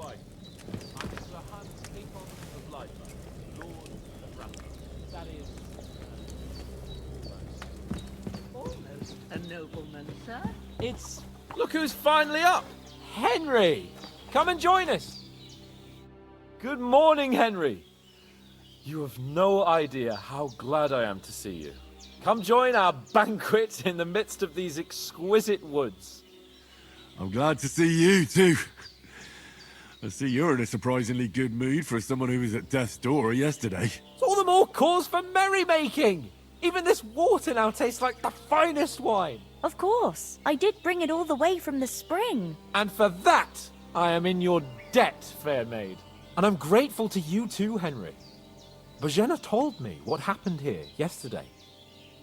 Hi, I'm Sir Hans of Lifer, Lord of Rambler. That is, Almost a nobleman, sir. it's... Look who's finally up! Henry! Come and join us! Good morning, Henry! You have no idea how glad I am to see you. Come join our banquet in the midst of these exquisite woods. I'm glad to see you, too. I see you're in a surprisingly good mood for someone who was at death's door yesterday. It's all the more cause for merrymaking! Even this water now tastes like the finest wine! Of course. I did bring it all the way from the spring. And for that, I am in your debt, fair maid. And I'm grateful to you too, Henry. Bojenawa told me what happened here yesterday.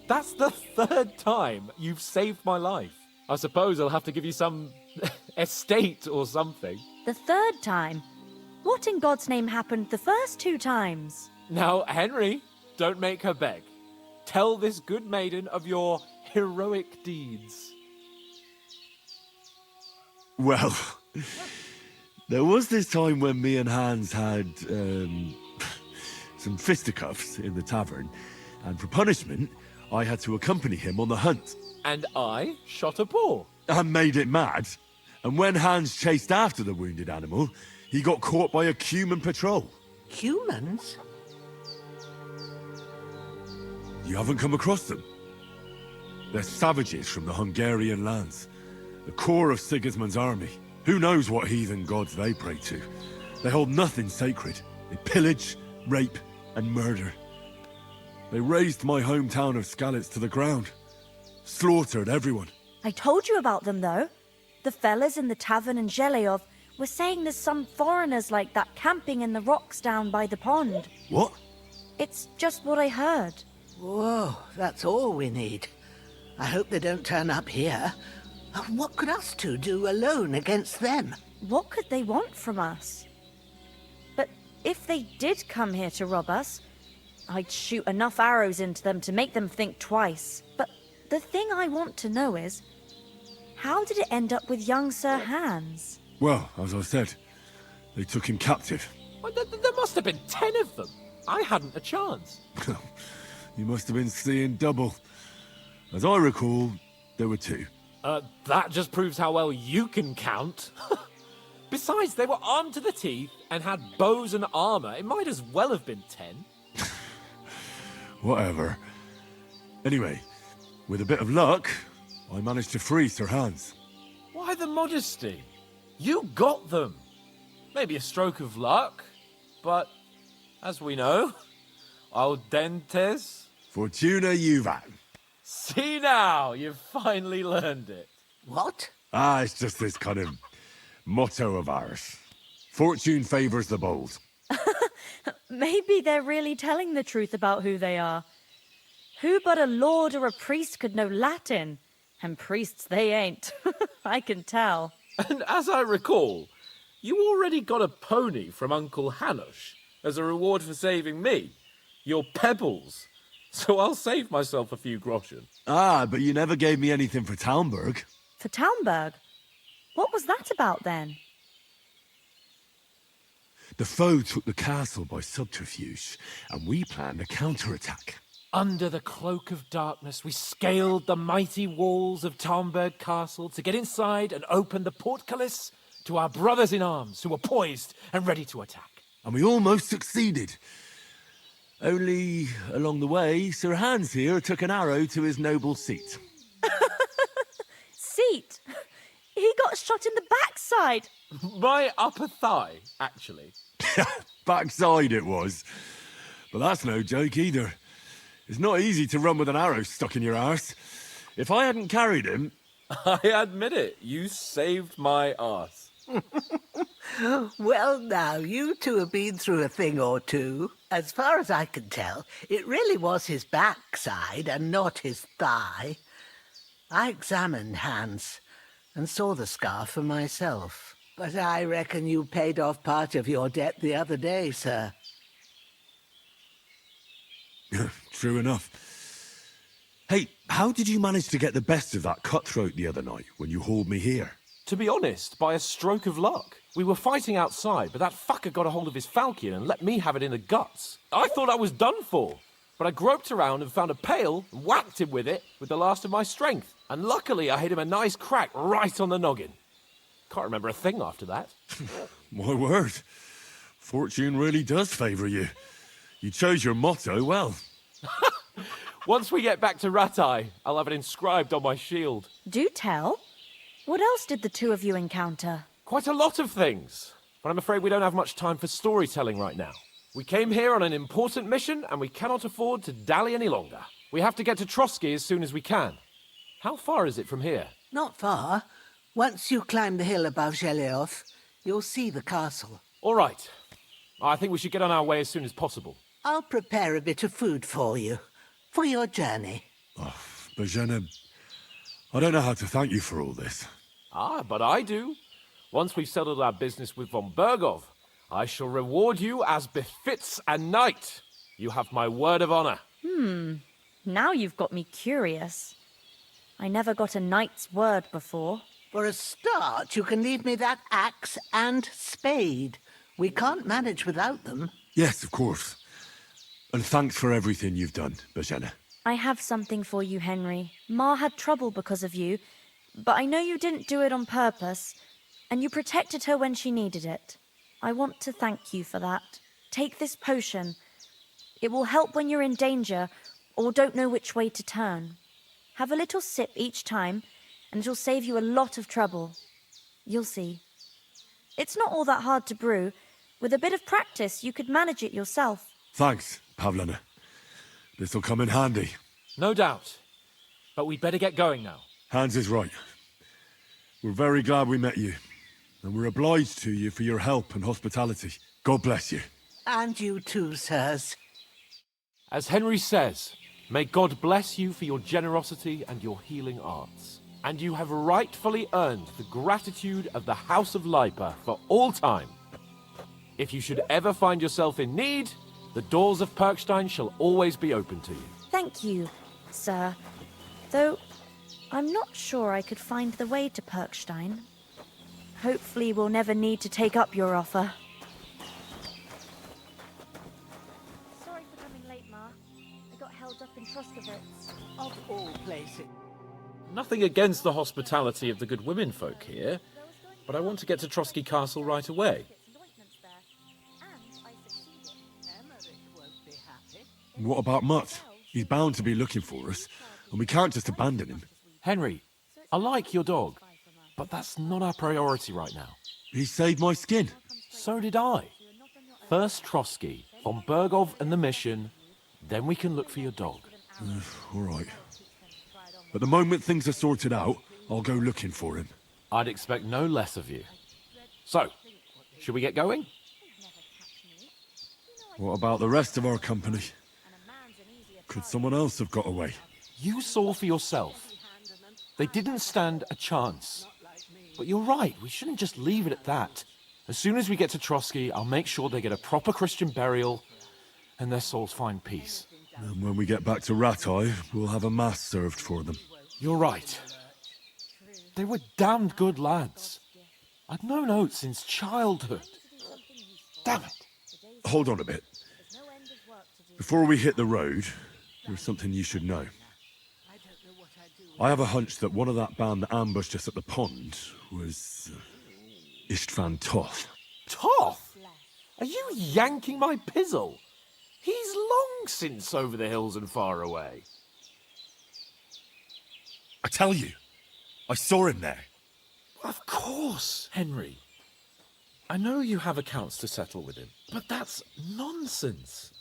That's the third time you've saved my life. I suppose I'll have to give you some estate or something. The third time? What in God's name happened the first 2 times? Now, Henry, don't make her beg. Tell this good maiden of your heroic deeds. Well, there was this time when me and Hans had, some fisticuffs in the tavern, and for punishment, I had to accompany him on the hunt. And I shot a boar. And made it mad. And when Hans chased after the wounded animal, he got caught by a human patrol. Humans? You haven't come across them? They're savages from the Hungarian lands. The core of Sigismund's army. Who knows what heathen gods they pray to? They hold nothing sacred. They pillage, rape, and murder. They razed my hometown of Skalitz to the ground. Slaughtered everyone. I told you about them, though. The fellas in the tavern in Zheleov were saying there's some foreigners like that camping in the rocks down by the pond. What? It's just what I heard. Whoa, that's all we need. I hope they don't turn up here. What could us two do alone against them? What could they want from us? But if they did come here to rob us, I'd shoot enough arrows into them to make them think twice. But the thing I want to know is, how did it end up with young Sir Hans? Well, as I said, they took him captive. Well, there must have been 10 of them. I hadn't a chance. You must have been seeing double. As I recall, there were 2. That just proves how well you can count. Besides, they were armed to the teeth and had bows and armor. It might as well have been 10. Whatever. Anyway, with a bit of luck, I managed to free Sir Hans. Why the modesty? You got them. Maybe a stroke of luck, but as we know, al dentes. Fortuna juvat. See now, you've finally learned it. What? It's just this kind of motto of ours. Fortune favors the bold. Maybe they're really telling the truth about who they are. Who but a lord or a priest could know Latin? And priests they ain't. I can tell. And as I recall, you already got a pony from Uncle Hanush as a reward for saving me. Your pebbles. So I'll save myself a few groschen. But you never gave me anything for Talmberg. For Talmberg? What was that about then? The foe took the castle by subterfuge, and we planned a counterattack. Under the cloak of darkness, we scaled the mighty walls of Talmberg Castle to get inside and open the portcullis to our brothers in arms who were poised and ready to attack. And we almost succeeded. Only, along the way, Sir Hans here took an arrow to his noble seat. Seat? He got shot in the backside. My upper thigh, actually. Backside it was. But that's no joke either. It's not easy to run with an arrow stuck in your arse. If I hadn't carried him... I admit it, you saved my arse. Well, now, you two have been through a thing or two. As far as I can tell, it really was his backside and not his thigh. I examined Hans and saw the scar for myself. But I reckon you paid off part of your debt the other day, sir. True enough. Hey, how did you manage to get the best of that cutthroat the other night when you hauled me here? To be honest, by a stroke of luck. We were fighting outside, but that fucker got a hold of his falchion and let me have it in the guts. I thought I was done for, but I groped around and found a pail and whacked him with it with the last of my strength. And luckily I hit him a nice crack right on the noggin. Can't remember a thing after that. My word. Fortune really does favour you. You chose your motto well. Once we get back to Ratai, I'll have it inscribed on my shield. Do tell. What else did the two of you encounter? Quite a lot of things, but I'm afraid we don't have much time for storytelling right now. We came here on an important mission, and we cannot afford to dally any longer. We have to get to Trotsky as soon as we can. How far is it from here? Not far. Once you climb the hill above Zhelioth, you'll see the castle. All right. I think we should get on our way as soon as possible. I'll prepare a bit of food for you, for your journey. Oh, Bozena, I don't know how to thank you for all this. Ah, but I do. Once we've settled our business with von Bergov, I shall reward you as befits a knight. You have my word of honor. Now you've got me curious. I never got a knight's word before. For a start, you can leave me that axe and spade. We can't manage without them. Yes, of course. And thanks for everything you've done, Bozena. I have something for you, Henry. Ma had trouble because of you, but I know you didn't do it on purpose, and you protected her when she needed it. I want to thank you for that. Take this potion. It will help when you're in danger or don't know which way to turn. Have a little sip each time, and it'll save you a lot of trouble. You'll see. It's not all that hard to brew. With a bit of practice, you could manage it yourself. Thanks, Pavlana. This'll come in handy. No doubt. But we'd better get going now. Hans is right. We're very glad we met you. And we're obliged to you for your help and hospitality. God bless you. And you too, sirs. As Henry says, may God bless you for your generosity and your healing arts. And you have rightfully earned the gratitude of the House of Lipa for all time. If you should ever find yourself in need, the doors of Perkstein shall always be open to you. Thank you, sir. Though, I'm not sure I could find the way to Perkstein. Hopefully we'll never need to take up your offer. Sorry for coming late, Ma. I got held up in Troskovitz. Of all places. Nothing against the hospitality of the good women folk here, but I want to get to Trotsky Castle right away. What about Mutt? He's bound to be looking for us, and we can't just abandon him. Henry, I like your dog, but that's not our priority right now. He saved my skin. So did I. First Trotsky, von Bergov and the mission, then we can look for your dog. All right. But the moment things are sorted out, I'll go looking for him. I'd expect no less of you. So, should we get going? What about the rest of our company? Could someone else have got away? You saw for yourself. They didn't stand a chance. But you're right, we shouldn't just leave it at that. As soon as we get to Trotsky, I'll make sure they get a proper Christian burial and their souls find peace. And when we get back to Ratai, we'll have a mass served for them. You're right. They were damned good lads. I'd known Oates since childhood. Damn it. Hold on a bit. Before we hit the road, there's something you should know. I have a hunch that one of that band that ambushed us at the pond was Istvan Toth. Toth? Are you yanking my pizzle? He's long since over the hills and far away. I tell you, I saw him there. Of course, Henry. I know you have accounts to settle with him, but that's nonsense.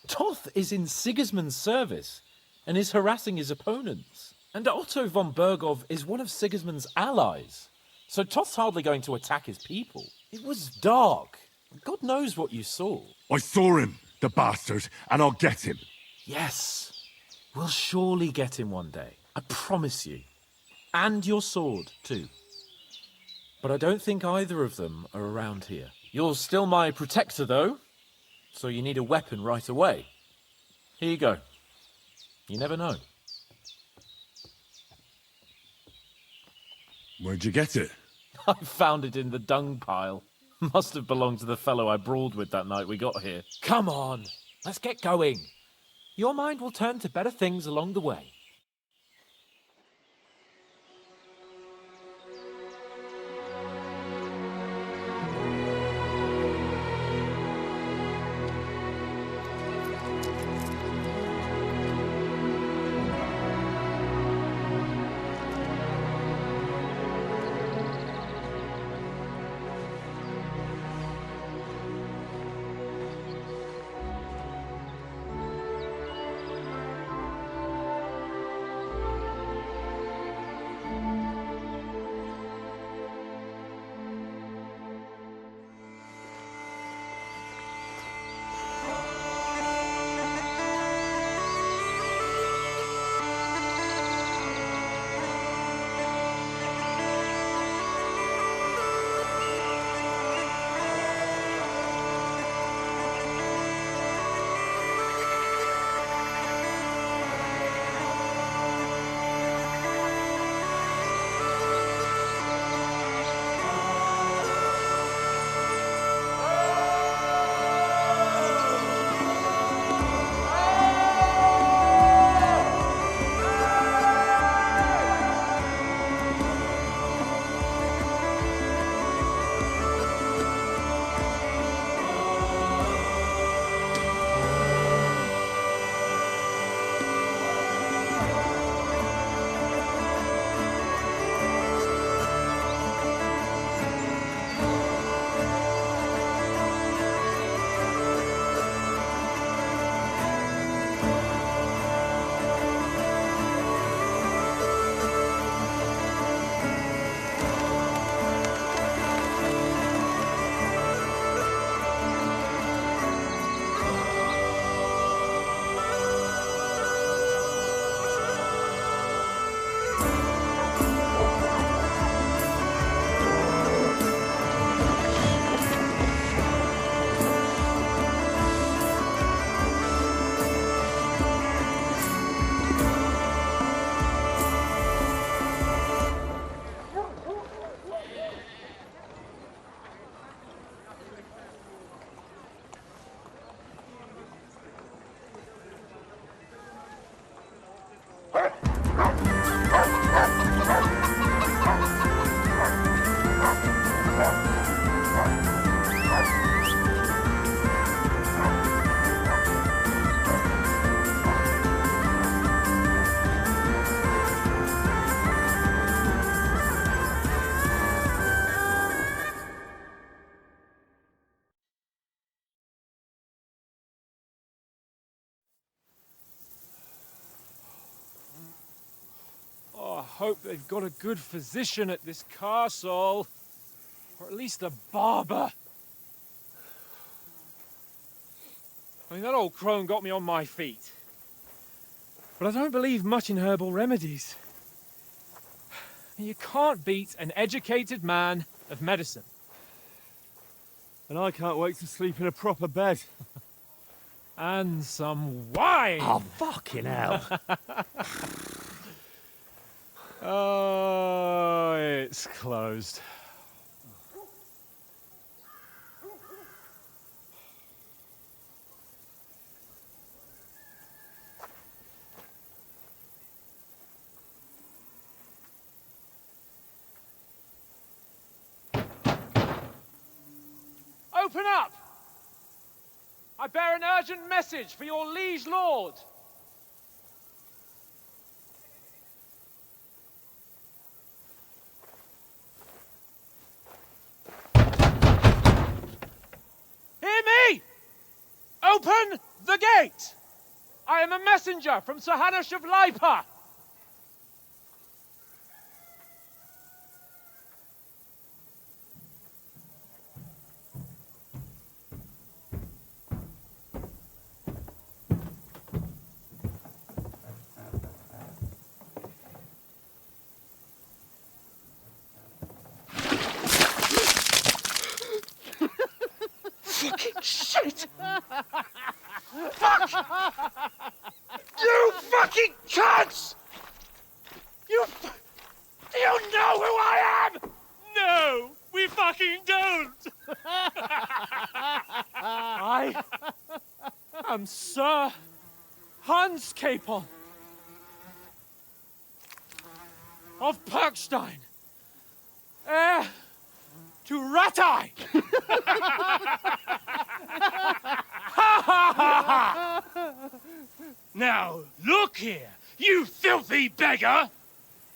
Toth is in Sigismund's service and is harassing his opponents. And Otto von Bergov is one of Sigismund's allies. So Toth's hardly going to attack his people. It was dark. God knows what you saw. I saw him, the bastard, and I'll get him. Yes, we'll surely get him one day. I promise you. And your sword, too. But I don't think either of them are around here. You're still my protector, though, so you need a weapon right away. Here you go. You never know. Where'd you get it? I found it in the dung pile. Must have belonged to the fellow I brawled with that night we got here. Come on, let's get going. Your mind will turn to better things along the way. I hope they've got a good physician at this castle. Or at least a barber. I mean, that old crone got me on my feet. But I don't believe much in herbal remedies. You can't beat an educated man of medicine. And I can't wait to sleep in a proper bed. And some wine! Oh, fucking hell. Oh, it's closed. Open up! I bear an urgent message for your liege lord. Hear me! Open the gate! I am a messenger from Sir Hanush of Lipa. Fucking shit! Fuck! You fucking cunts! Do you know who I am? No! fucking don't! I am Sir Hans Capon of Perkstein, heir to Ratai. Now, look here, you filthy beggar!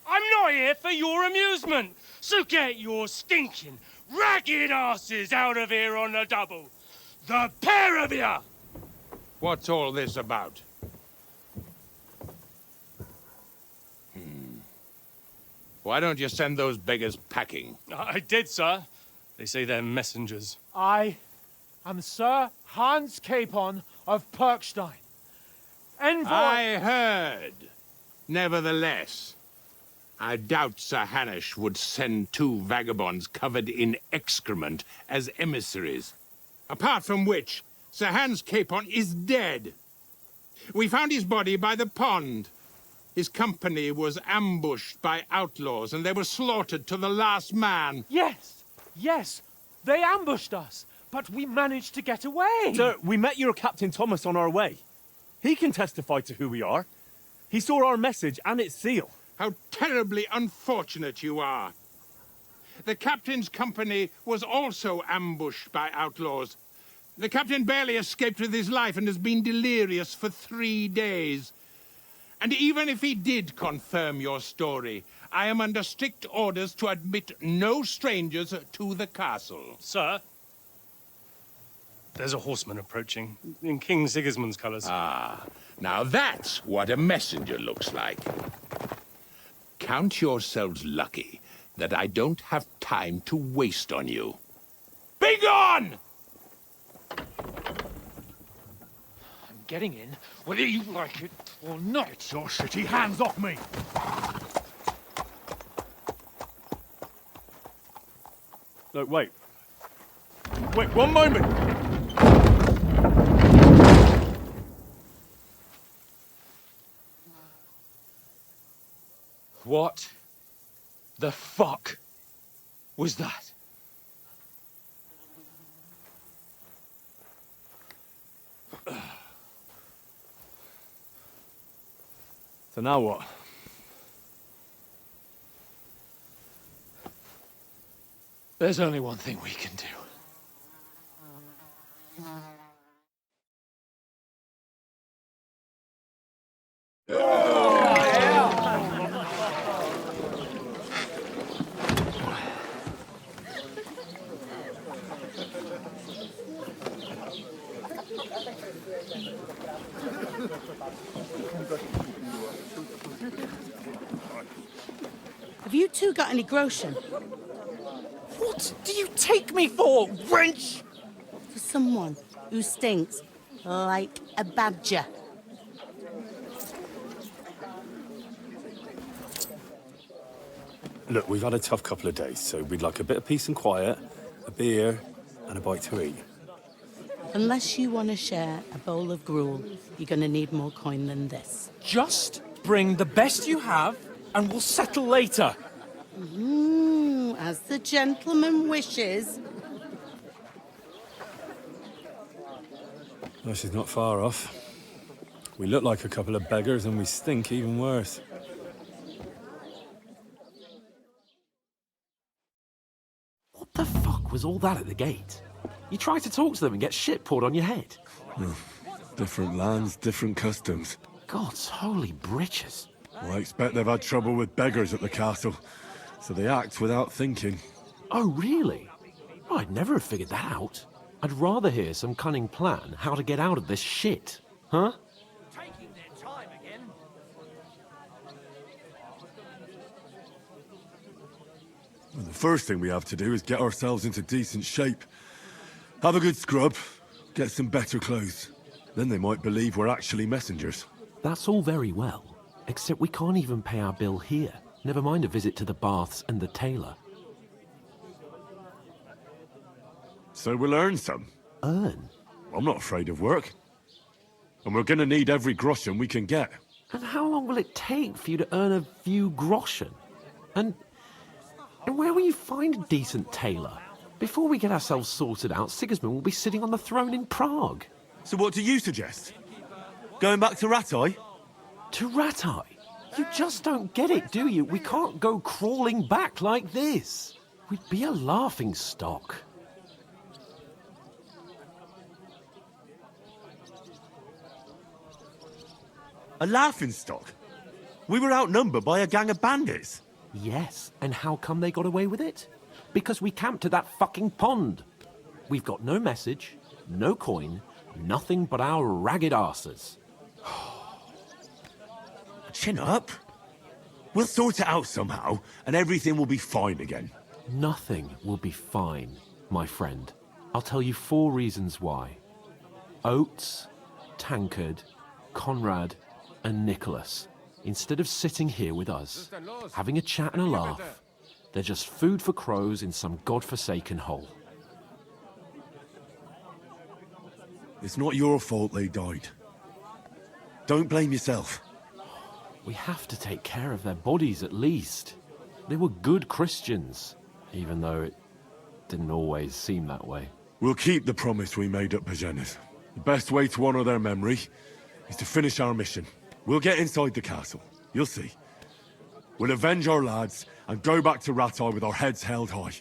I'm not here for your amusement, so get your stinking, ragged asses out of here on the double. The pair of you! What's all this about? Why don't you send those beggars packing? I did, sir. They say they're messengers. I am Sir Hans Capon of Perkstein, envoy. I heard. Nevertheless, I doubt Sir Hanush would send two vagabonds covered in excrement as emissaries. Apart from which, Sir Hans Capon is dead. We found his body by the pond. His company was ambushed by outlaws, and they were slaughtered to the last man. Yes, yes, they ambushed us, but we managed to get away. Sir, we met your Captain Thomas on our way. He can testify to who we are. He saw our message and its seal. How terribly unfortunate you are. The captain's company was also ambushed by outlaws. The captain barely escaped with his life and has been delirious for 3 days. And even if he did confirm your story, I am under strict orders to admit no strangers to the castle. Sir, there's a horseman approaching, in King Sigismund's colours. Ah, now that's what a messenger looks like. Count yourselves lucky that I don't have time to waste on you. Be gone! I'm getting in, whether you like it or not. Your shitty hands off me! Look, wait. Wait, one moment! What the fuck was that? So now what? There's only one thing we can do. Have you two got any groschen? What do you take me for, wench? For someone who stinks like a badger. Look, we've had a tough couple of days, so we'd like a bit of peace and quiet, a beer, and a bite to eat. Unless you want to share a bowl of gruel, you're going to need more coin than this. Just bring the best you have, and we'll settle later. As the gentleman wishes. Well, she's not far off. We look like a couple of beggars, and we stink even worse. What the fuck was all that at the gate? You try to talk to them and get shit poured on your head. Different lands, different customs. God's holy britches. Well, I expect they've had trouble with beggars at the castle, so they act without thinking. Oh, really? Oh, I'd never have figured that out. I'd rather hear some cunning plan how to get out of this shit. Huh? Taking their time again. Well, the first thing we have to do is get ourselves into decent shape. Have a good scrub, get some better clothes. Then they might believe we're actually messengers. That's all very well, except we can't even pay our bill here. Never mind a visit to the baths and the tailor. So we'll earn some. Earn? I'm not afraid of work. And we're gonna need every groschen we can get. And how long will it take for you to earn a few groschen? And where will you find a decent tailor? Before we get ourselves sorted out, Sigismund will be sitting on the throne in Prague. So what do you suggest? Going back to Ratai? To Ratai? You just don't get it, do you? We can't go crawling back like this. We'd be a laughing stock. A laughingstock? We were outnumbered by a gang of bandits. Yes, and how come they got away with it? Because we camped at that fucking pond. We've got no message, no coin, nothing but our ragged arses. Chin up. We'll sort it out somehow, and everything will be fine again. Nothing will be fine, my friend. I'll tell you 4 reasons why. Oates, Tankard, Conrad, and Nicholas, instead of sitting here with us, having a chat and a laugh, they're just food for crows in some godforsaken hole. It's not your fault they died. Don't blame yourself. We have to take care of their bodies at least. They were good Christians, even though it didn't always seem that way. We'll keep the promise we made at Bozena's. The best way to honor their memory is to finish our mission. We'll get inside the castle. You'll see. We'll avenge our lads and go back to Ratai with our heads held high.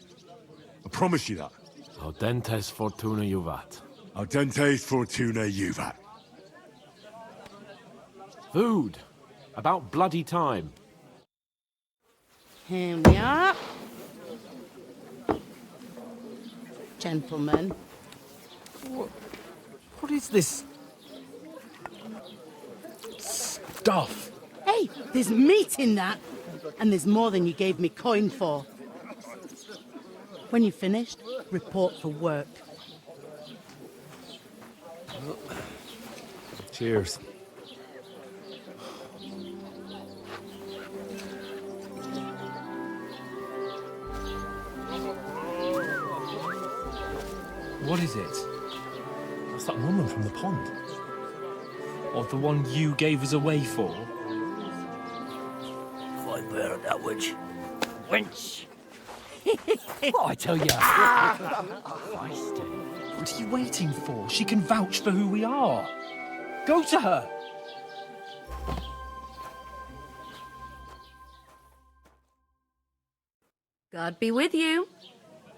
I promise you that. Audentes fortuna juvat. Audentes fortuna juvat. Food. About bloody time. Here we are. Gentlemen. What is this stuff? Hey, there's meat in that. And there's more than you gave me coin for. When you're finished, report for work. Cheers. What is it? That's that woman from the pond. Or the one you gave us away for? I bear that witch. Wench! What I tell you? What are you waiting for? She can vouch for who we are. Go to her. God be with you.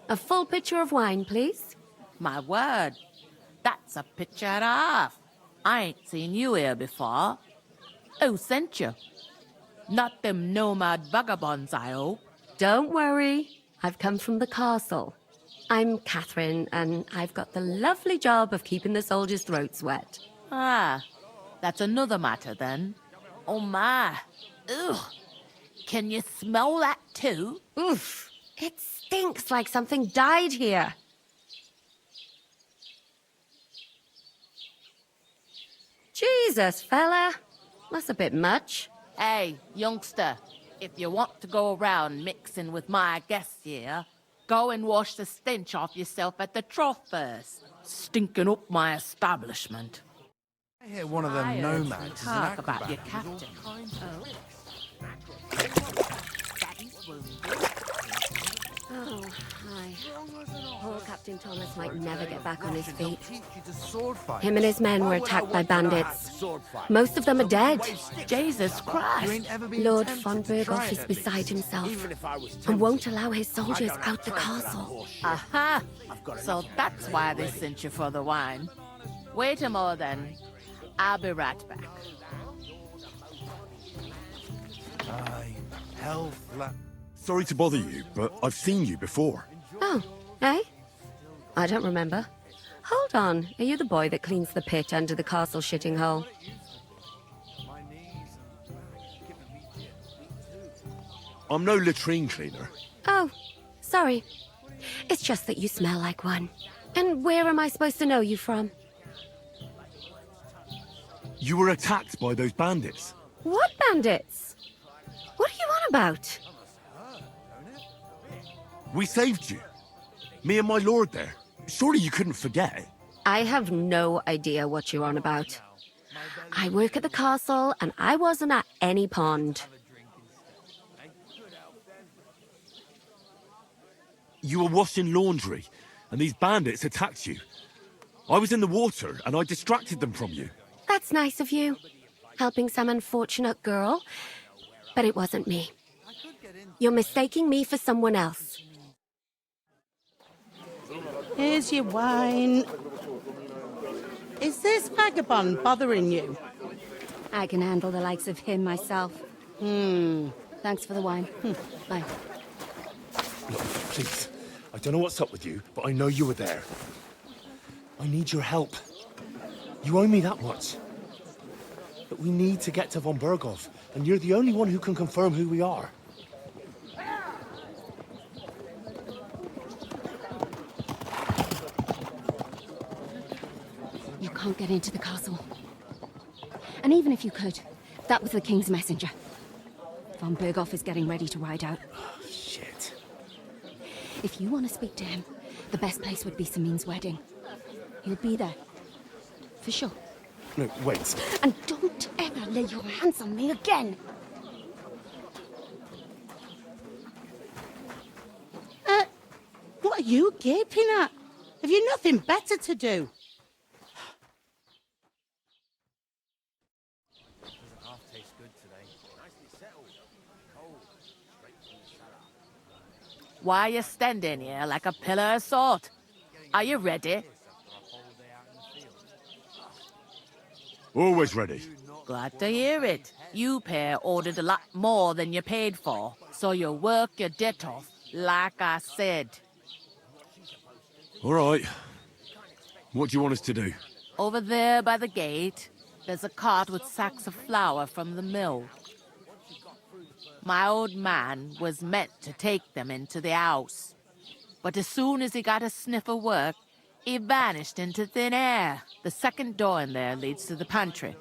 A full pitcher of wine, please. My word, that's a picture and a half. I ain't seen you here before. Who sent you? Not them nomad vagabonds, I hope. Don't worry. I've come from the castle. I'm Catherine, and I've got the lovely job of keeping the soldiers' throats wet. Ah, that's another matter then. Oh my. Ugh. Can you smell that too? Oof. It stinks like something died here. Jesus, fella. That's a bit much. Hey, youngster, if you want to go around mixing with my guests here, go and wash the stench off yourself at the trough first. Stinking up my establishment. I hear one of them nomads is an Talk about acrobat. your captain. Oh, hi. Poor Captain Thomas might never get back on his feet. Him and his men were attacked by bandits. Most of them are dead. Jesus Christ. Lord von Berghoff is beside himself and won't allow his soldiers out the castle. Aha! So that's why they sent you for the wine. Wait a moment then. I'll be right back. Sorry to bother you, but I've seen you before. Oh, eh? I don't remember. Hold on, are you the boy that cleans the pit under the castle shitting hole? I'm no latrine cleaner. Oh, sorry. It's just that you smell like one. And where am I supposed to know you from? You were attacked by those bandits. What bandits? What are you on about? We saved you. Me and my lord there. Surely you couldn't forget. I have no idea what you're on about. I work at the castle, and I wasn't at any pond. You were washing laundry, and these bandits attacked you. I was in the water, and I distracted them from you. That's nice of you, helping some unfortunate girl. But it wasn't me. You're mistaking me for someone else. Here's your wine. Is this vagabond bothering you? I can handle the likes of him myself. Thanks for the wine. Bye. Look, please. I don't know what's up with you, but I know you were there. I need your help. You owe me that much. But we need to get to von Berghoff, and you're the only one who can confirm who we are. You can't get into the castle. And even if you could, that was the King's messenger. Von Berghoff is getting ready to ride out. Oh, shit. If you want to speak to him, the best place would be Samin's wedding. He'll be there. For sure. No, wait. And don't ever lay your hands on me again! What are you gaping at? Have you nothing better to do? Why are you standing here like a pillar of salt? Are you ready? Always ready. Glad to hear it. You pair ordered a lot more than you paid for, so you work your debt off, like I said. All right. What do you want us to do? Over there by the gate, there's a cart with sacks of flour from the mill. My old man was meant to take them into the house. But as soon as he got a sniff of work, he vanished into thin air. The second door in there leads to the pantry.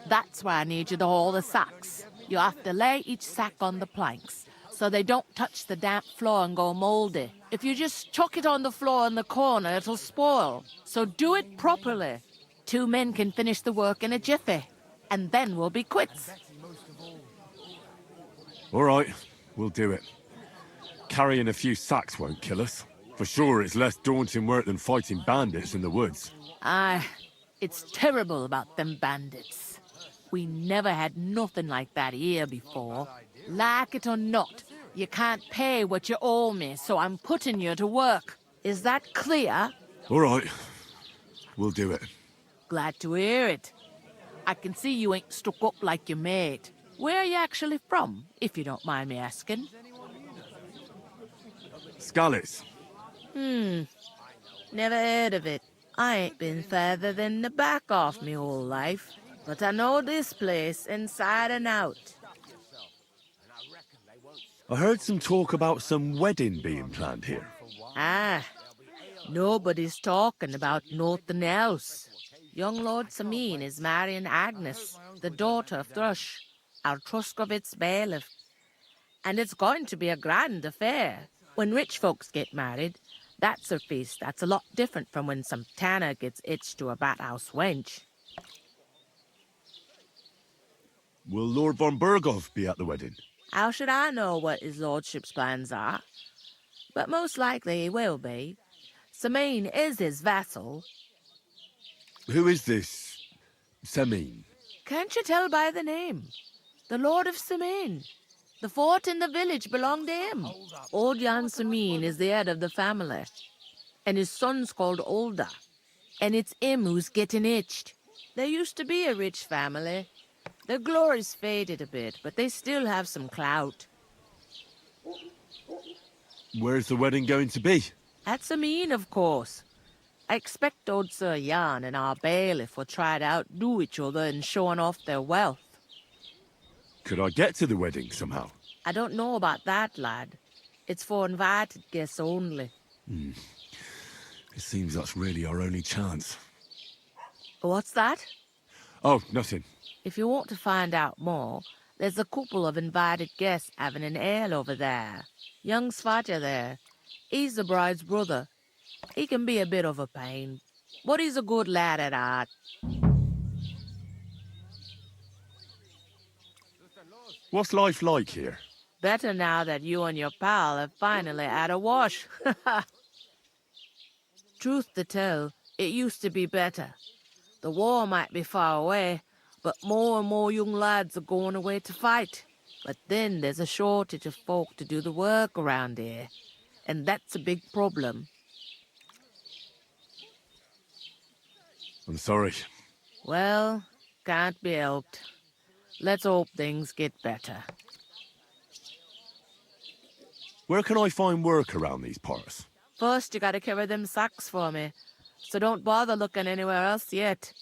That's why I need you to haul the sacks. You have to lay each sack on the planks, so they don't touch the damp floor and go moldy. If you just chuck it on the floor in the corner, it'll spoil. So do it properly. 2 men can finish the work in a jiffy, and then we'll be quits. All right, we'll do it. Carrying a few sacks won't kill us. For sure, it's less daunting work than fighting bandits in the woods. Aye, it's terrible about them bandits. We never had nothing like that here before. Like it or not, you can't pay what you owe me, so I'm putting you to work. Is that clear? All right, we'll do it. Glad to hear it. I can see you ain't stuck up like your mate. Where are you actually from, if you don't mind me asking? Skalitz. Never heard of it. I ain't been further than the back off me whole life. But I know this place inside and out. I heard some talk about some wedding being planned here. Ah, nobody's talking about nothing else. Young Lord Samin is marrying Agnes, the daughter of Thrush, our Troskovitz bailiff. And it's going to be a grand affair. When rich folks get married, that's a feast that's a lot different from when some tanner gets hitched to a bat-house wench. Will Lord von Berghoff be at the wedding? How should I know what his lordship's plans are? But most likely he will be. Samin is his vassal. Who is this Samin? Can't you tell by the name? The Lord of Samin. The fort in the village belonged to him. Old Jan Samin is the head of the family. And his son's called Olda. And it's him who's getting hitched. There used to be a rich family. Their glory's faded a bit, but they still have some clout. Where's the wedding going to be? At Samin, of course. I expect old Sir Jan and our bailiff will try to outdo each other in showing off their wealth. Could I get to the wedding somehow? I don't know about that, lad. It's for invited guests only. It seems that's really our only chance. What's that? Oh, nothing. If you want to find out more, there's a couple of invited guests having an ale over there. Young Svatja there. He's the bride's brother. He can be a bit of a pain, but he's a good lad at heart. What's life like here? Better now that you and your pal have finally had a wash. Truth to tell, it used to be better. The war might be far away, but more and more young lads are going away to fight. But then there's a shortage of folk to do the work around here, and that's a big problem. I'm sorry. Well, can't be helped. Let's hope things get better. Where can I find work around these parts? First, you gotta carry them sacks for me, so don't bother looking anywhere else yet.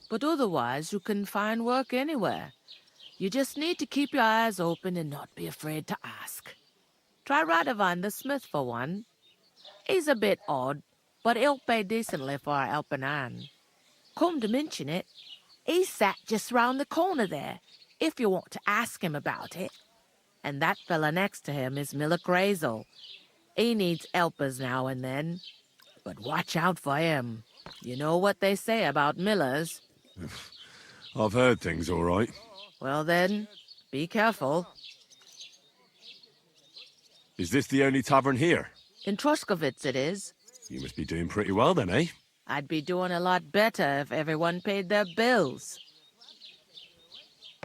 But otherwise, you can find work anywhere. You just need to keep your eyes open and not be afraid to ask. Try Radovan the smith for one. He's a bit odd, but he'll pay decently for a helping hand. Come to mention it, he's sat just round the corner there, if you want to ask him about it. And that fella next to him is Miller Crazel. He needs helpers now and then. But watch out for him. You know what they say about Millers. I've heard things all right. Well then, be careful. Is this the only tavern here? In Troskovitz it is. You must be doing pretty well then, eh? I'd be doing a lot better if everyone paid their bills.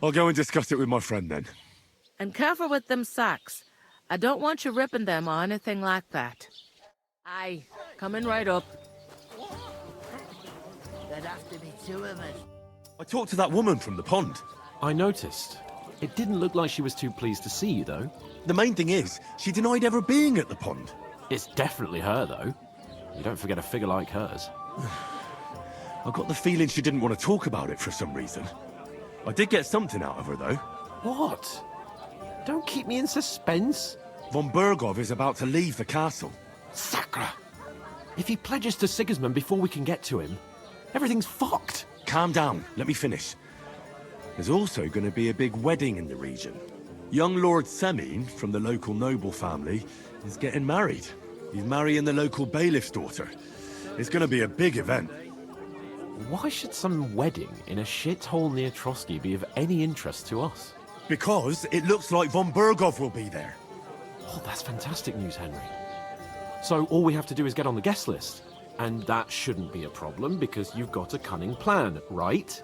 I'll go and discuss it with my friend then. And careful with them sacks. I don't want you ripping them or anything like that. Aye, coming right up. There'd have to be two of us. I talked to that woman from the pond. I noticed. It didn't look like she was too pleased to see you, though. The main thing is, she denied ever being at the pond. It's definitely her, though. You don't forget a figure like hers. I got the feeling she didn't want to talk about it for some reason. I did get something out of her, though. What? Don't keep me in suspense. Von Bergov is about to leave the castle. Sacre! If he pledges to Sigismund before we can get to him, everything's fucked. Calm down, let me finish. There's also going to be a big wedding in the region. Young Lord Semin, from the local noble family, is getting married. He's marrying the local bailiff's daughter. It's going to be a big event. Why should some wedding in a shithole near Trotsky be of any interest to us? Because it looks like Von Bergov will be there. Oh, that's fantastic news, Henry. So all we have to do is get on the guest list. And that shouldn't be a problem because you've got a cunning plan, right?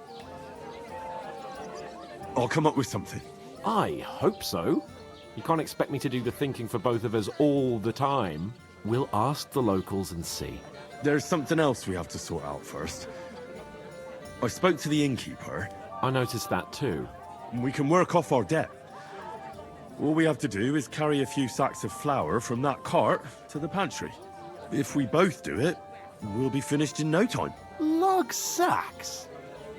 I'll come up with something. I hope so. You can't expect me to do the thinking for both of us all the time. We'll ask the locals and see. There's something else we have to sort out first. I spoke to the innkeeper. I noticed that too. We can work off our debt. All we have to do is carry a few sacks of flour from that cart to the pantry. If we both do it, we'll be finished in no time. Lug sacks?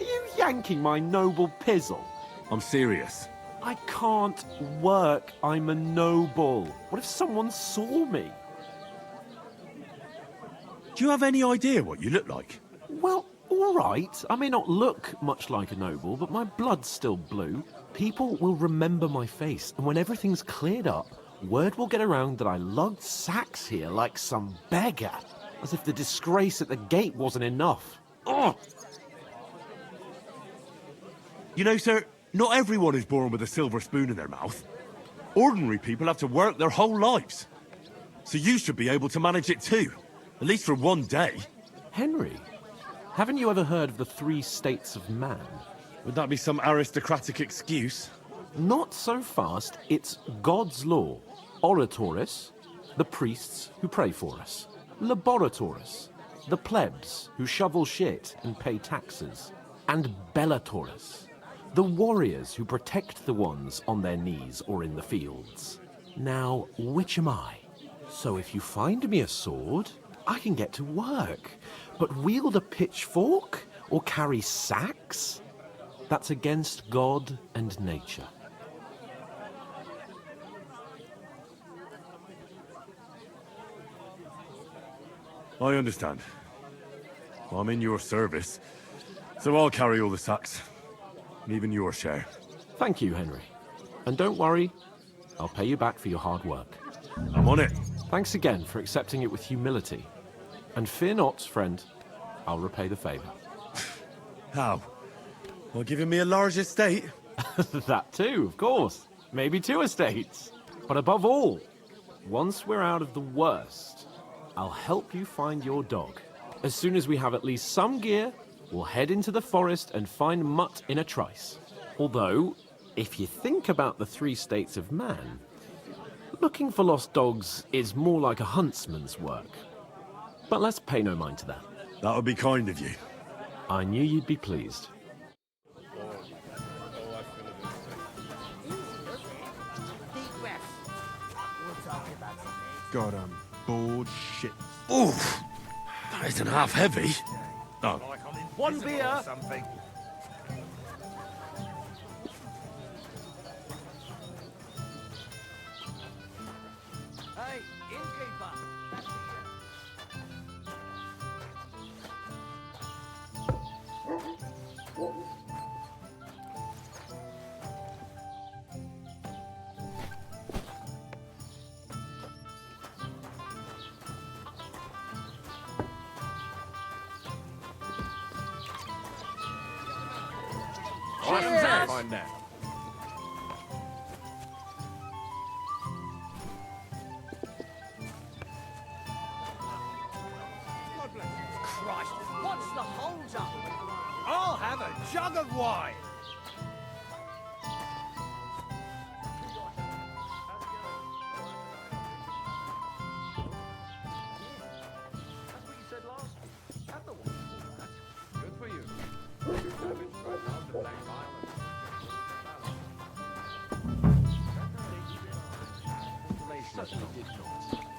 Are you yanking my noble pizzle? I'm serious. I can't work. I'm a noble. What if someone saw me? Do you have any idea what you look like? Well, all right. I may not look much like a noble, but my blood's still blue. People will remember my face, and when everything's cleared up, word will get around that I lugged sacks here like some beggar. As if the disgrace at the gate wasn't enough. Ugh! You know, sir, not everyone is born with a silver spoon in their mouth. Ordinary people have to work their whole lives. So you should be able to manage it too. At least for one day. Henry, haven't you ever heard of the 3 states of man? Would that be some aristocratic excuse? Not so fast. It's God's law. Oratoris, the priests who pray for us. Laboratoris, the plebs who shovel shit and pay taxes. And Bellatoris, the warriors who protect the ones on their knees or in the fields. Now, which am I? So if you find me a sword, I can get to work. But wield a pitchfork or carry sacks? That's against God and nature. I understand. I'm in your service, so I'll carry all the sacks. Even your share. Thank you, Henry. And don't worry, I'll pay you back for your hard work. I'm on it. Thanks again for accepting it with humility. And fear not, friend, I'll repay the favor. How? Well, giving me a large estate? That too, of course. maybe 2 estates. But above all, once we're out of the worst, I'll help you find your dog. As soon as we have at least some gear, we'll head into the forest and find Mutt in a trice. Although, if you think about the 3 states of man, looking for lost dogs is more like a huntsman's work. But let's pay no mind to that. That would be kind of you. I knew you'd be pleased. God, I'm bored shit. Oof! That isn't half heavy. Oh. 1 beer! Hey, innkeeper! Find that. Christ, what's the hold up? I'll have a jug of wine.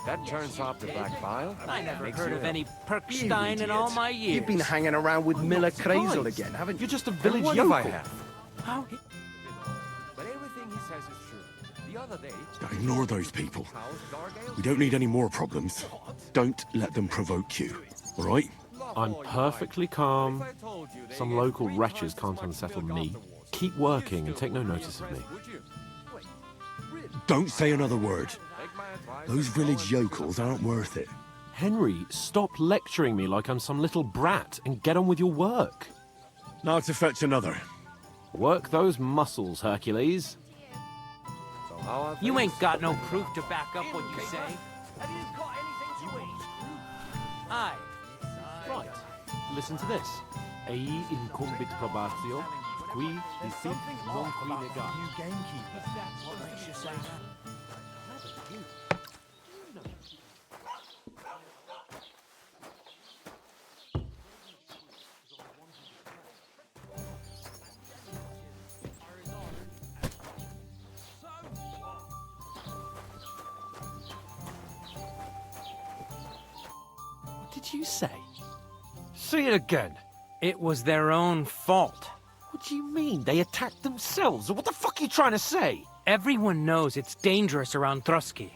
That turns off the black bile. I never Makes heard you of ill. any Perkstein in all my years. You've been hanging around with Miller Crazel again, haven't you? You're just a village What yokel. if I have? How? But everything he says is true. The other day, Ignore those people. We don't need any more problems. Don't let them provoke you, all right? I'm perfectly calm. Some local wretches can't unsettle me. Keep working and take no notice of me. Don't say another word. Those village yokels aren't worth it. Henry, stop lecturing me like I'm some little brat and get on with your work. Now to fetch another. Work those muscles, Hercules. You ain't got no proof to back up what you say. Have you got anything to eat? Aye. Right. Listen to this. Ei incumbit probatio, qui dicit non qui negat. You gamekeeper. What makes you say that? What did you say? Say it again. It was their own fault. What do you mean? They attacked themselves? What the fuck are you trying to say? Everyone knows it's dangerous around Trotsky.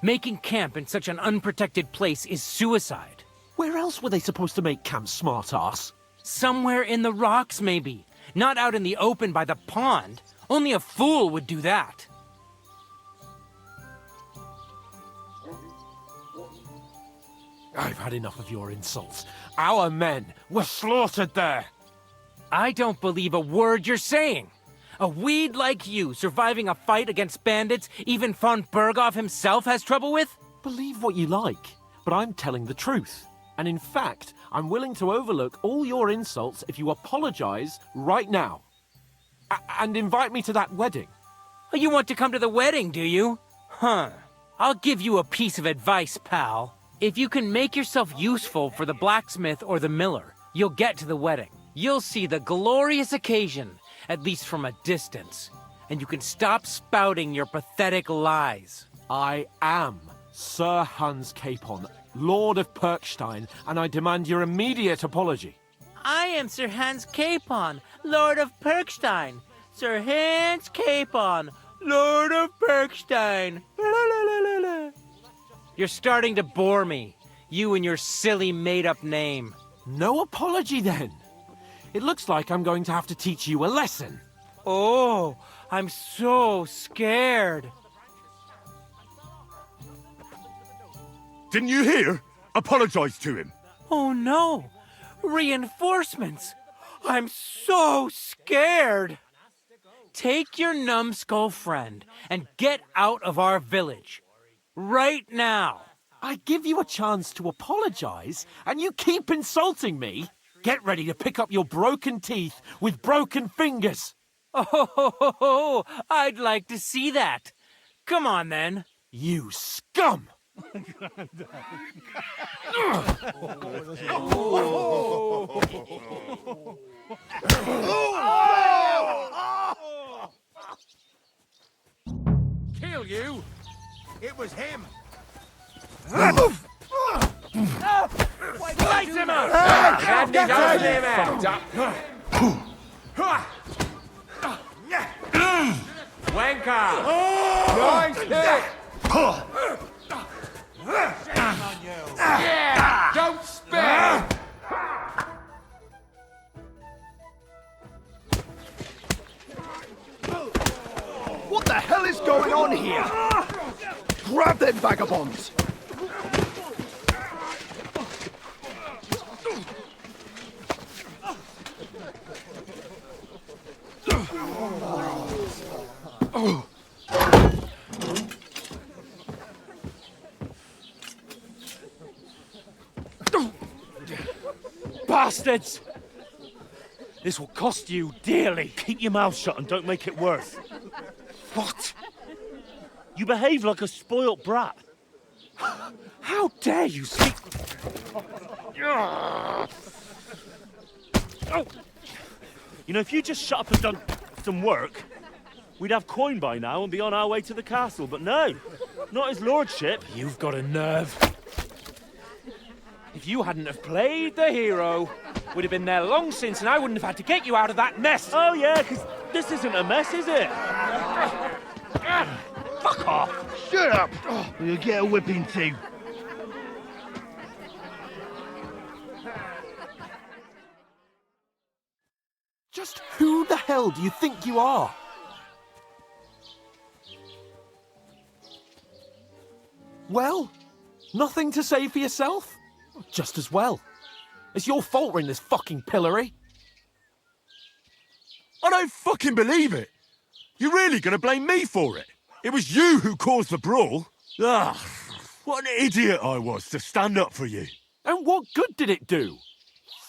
Making camp in such an unprotected place is suicide. Where else were they supposed to make camp, smart-ass? Somewhere in the rocks, maybe. Not out in the open by the pond. Only a fool would do that. I've had enough of your insults. Our men were slaughtered there. I don't believe a word you're saying. A weed like you surviving a fight against bandits even von Berghoff himself has trouble with? Believe what you like, but I'm telling the truth. And in fact, I'm willing to overlook all your insults if you apologize right now. And invite me to that wedding. Oh, you want to come to the wedding, do you? Huh. I'll give you a piece of advice, pal. If you can make yourself useful for the blacksmith or the miller, you'll get to the wedding. You'll see the glorious occasion, at least from a distance. And you can stop spouting your pathetic lies. I am Sir Hans Capon, Lord of Perkstein, and I demand your immediate apology. I am Sir Hans Capon, Lord of Perkstein. Sir Hans Capon, Lord of Perkstein. You're starting to bore me. You and your silly made-up name. No apology, then. It looks like I'm going to have to teach you a lesson. Oh, I'm so scared. Didn't you hear? Apologize to him. Oh no! Reinforcements! I'm so scared! Take your numbskull friend and get out of our village. Right now. I give you a chance to apologize, and you keep insulting me? Get ready to pick up your broken teeth with broken fingers. Oh, I'd like to see that. Come on, then. You scum! Kill you? It was him. Light him up! Wanker! Nice hit! Yeah! Don't spare! What the hell is going on here? Grab them vagabonds! Bastards! This will cost you dearly. Keep your mouth shut and don't make it worse. What? You behave like a spoilt brat. How dare you speak... Oh. You know, if you just shut up and done some work, we'd have coin by now and be on our way to the castle. But no, not his lordship. You've got a nerve. If you hadn't have played the hero, we'd have been there long since and I wouldn't have had to get you out of that mess. Oh yeah, because this isn't a mess, is it? Fuck off. Shut up! You'll get a whipping too. Just who the hell do you think you are? Well, nothing to say for yourself? Just as well. It's your fault we're in this fucking pillory. I don't fucking believe it. You're really going to blame me for it? It was you who caused the brawl. Ah, what an idiot I was to stand up for you. And what good did it do?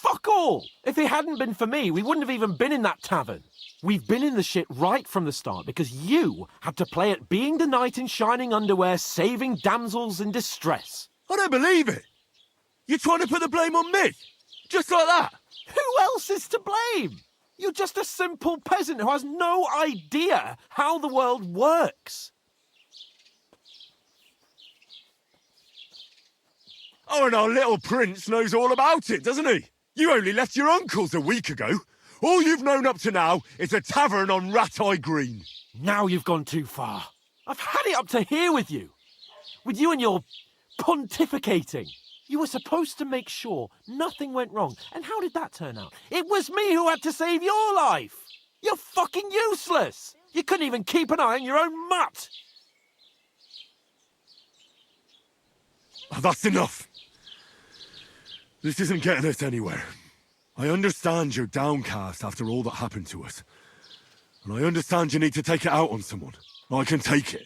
Fuck all! If it hadn't been for me, we wouldn't have even been in that tavern. We've been in the shit right from the start because you had to play at being the knight in shining underwear, saving damsels in distress. I don't believe it. You're trying to put the blame on me? Just like that? Who else is to blame? You're just a simple peasant who has no idea how the world works. Oh, and our little prince knows all about it, doesn't he? You only left your uncle's a week ago. All you've known up to now is a tavern on Rat-Eye Green. Now you've gone too far. I've had it up to here with you. With you and your pontificating. You were supposed to make sure nothing went wrong. And how did that turn out? It was me who had to save your life. You're fucking useless. You couldn't even keep an eye on your own mutt. Oh, that's enough. This isn't getting us anywhere. I understand you're downcast after all that happened to us. And I understand you need to take it out on someone. I can take it.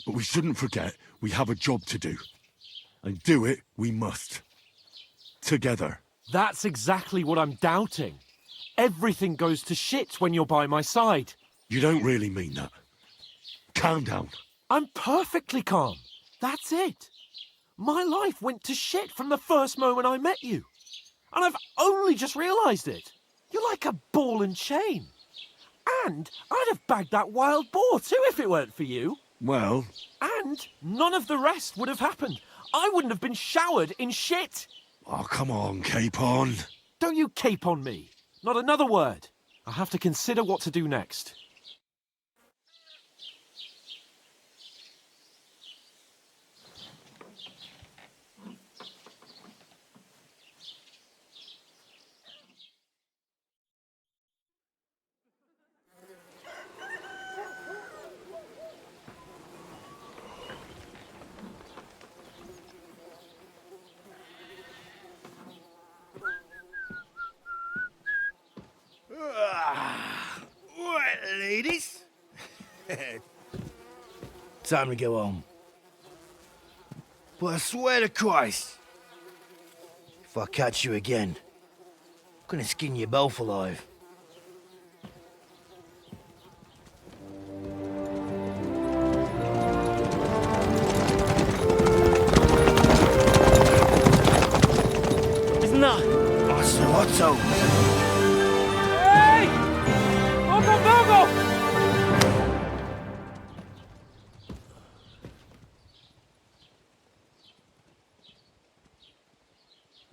But we shouldn't forget we have a job to do. And do it we must. Together. That's exactly what I'm doubting. Everything goes to shit when you're by my side. You don't really mean that. Calm down. I'm perfectly calm. That's it. My life went to shit from the first moment I met you. And I've only just realised it. You're like a ball and chain. And I'd have bagged that wild boar too if it weren't for you. Well... And none of the rest would have happened. I wouldn't have been showered in shit. Oh, come on, Capon. Don't you cape on me. Not another word. I'll have to consider what to do next. time to go home. But I swear to Christ, if I catch you again, I'm gonna skin you both alive. Isn't that? Otto! Hey! Uncle Bogo!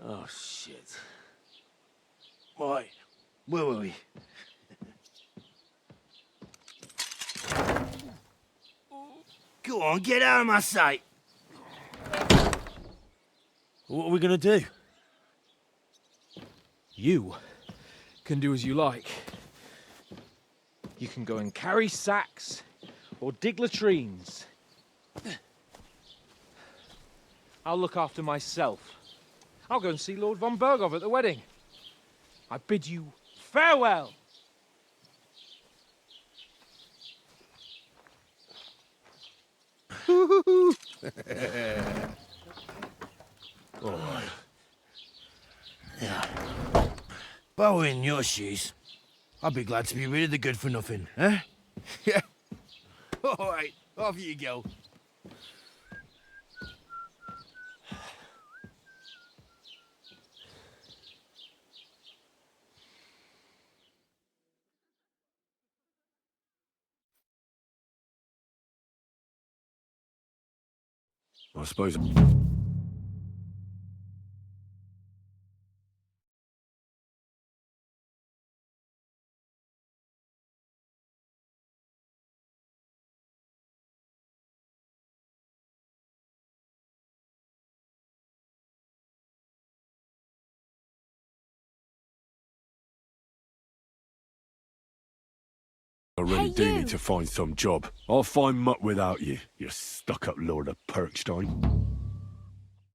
Oh, shit. Right, where were we? Go on, get out of my sight! What are we gonna do? You can do as you like. You can go and carry sacks or dig latrines. I'll look after myself. I'll go and see Lord von Berghoff at the wedding. I bid you farewell. Alright. Yeah. If I were in your shoes, I'd be glad to be rid of the good for nothing, eh? Yeah. Alright, off you go. I suppose... I really do need to find some job. I'll find mutt without you, you stuck-up Lord of Perkstein.